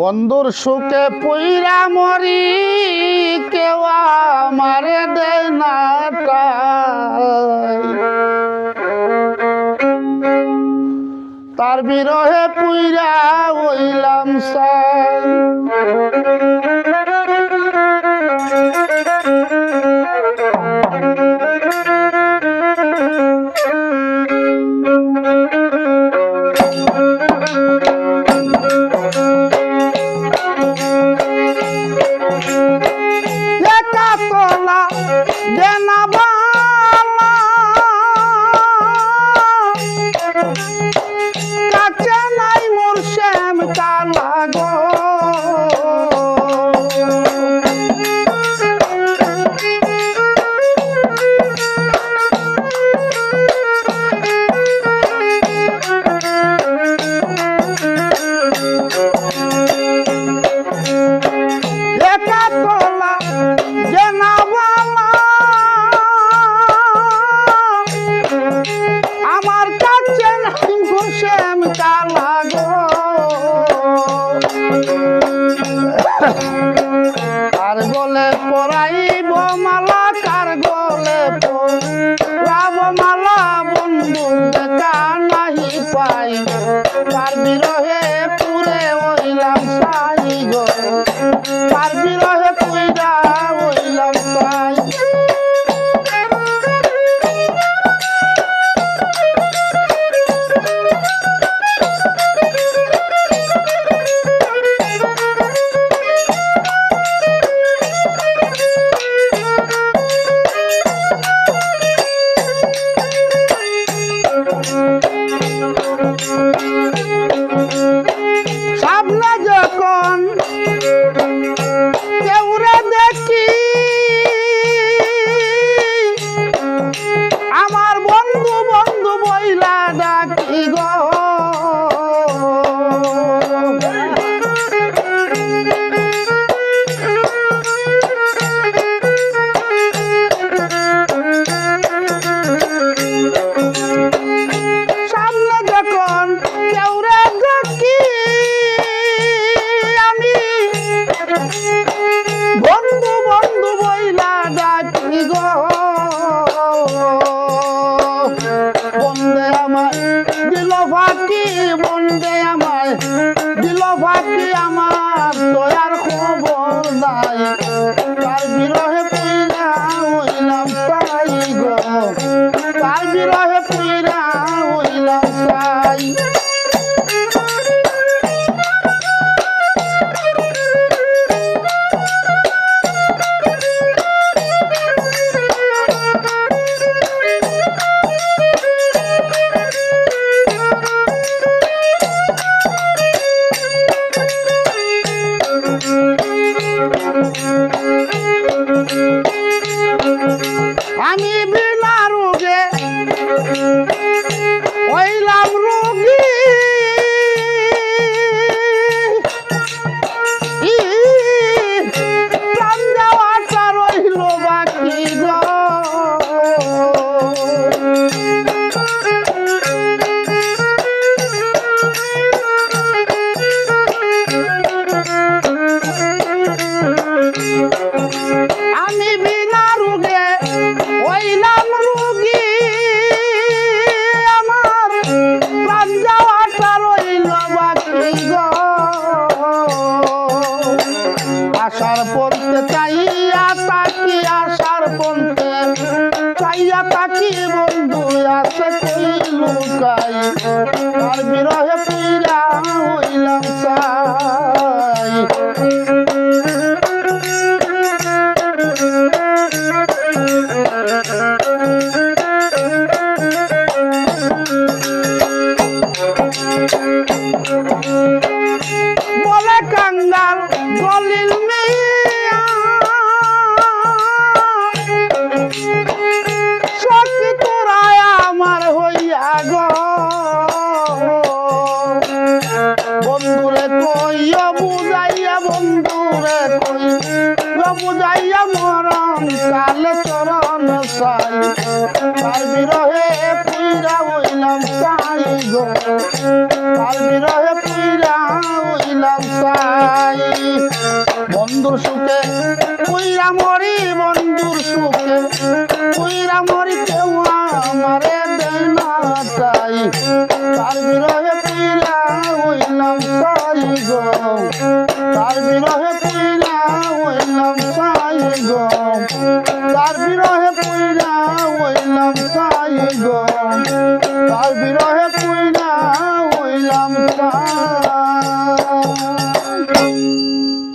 বন্ধুর সুখে পইরা মরি কেউ আমারে দেয় না ঠাই। তার বিরহে পুইরা হইলাম সাই। কাছে নাই মোর শ্যাম কালা গো, একা তোলা জেনাবালা আমার কাছে নাই মোর শ্যাম কালা গো। কার গলে পরাইব মালা, কার গলে পরাব মালা, বন্ধু দেখা নাহি পাই। কার বিরহে পুরে হইলাম সাই গো, কার বিরহে পুইরা হইলাম সাই। সামনে যখন কেউরে দেখি আমার বন্ধু বন্ধু বইলা ডাকি গো, সামনে যখন কেউরে দেখি আমি বন্ধু বন্ধু বইলা ডাকি গো। বন্দে আমায় দিল ফাঁকি, বন্দে আমায় দিল ফাঁকি, আমার দয়ার খবর নাই। কার বিরহে পুইরা হইলাম সাই গো, কার বিরহে পুইরা হইলাম সাই। আমি বিনা রোগে হইলাম রোগী, প্রাণ দেওয়াটা রইল বাকি গো। আমি বিনা রোগে হইলাম রোগী, আমার প্রাণ যাওয়াটা রইল বাকি গো। আশার পন্থে চাইয়া তাকি, আশার পন্থে চাইয়া তাকি, বন্ধু আছে কই লুকাই। তার বিরহে পুইরা হইলাম সাই। বলে কাঙ্গাল দলিল মিয়া সত্যি তোরায় আমার হইয়া গো, বন্ধুরে কইয়া বুঝাইয়া, বন্ধুরে কইয়া বুঝাইয়া মরণ কালে চরণ সাই। তার বিরহে পুইরা হইলাম সাই গো, তার বিরহে পুইরা হইলাম সাই। সুখে কইরা মরি বন্ধুর সুখে কইরা মরি কেউ আমারে দেয় না তাই তার বিরহে কইরা হইলাম সাই গো তার বিরহে কইরা হইলাম সাই গো তার বিরহে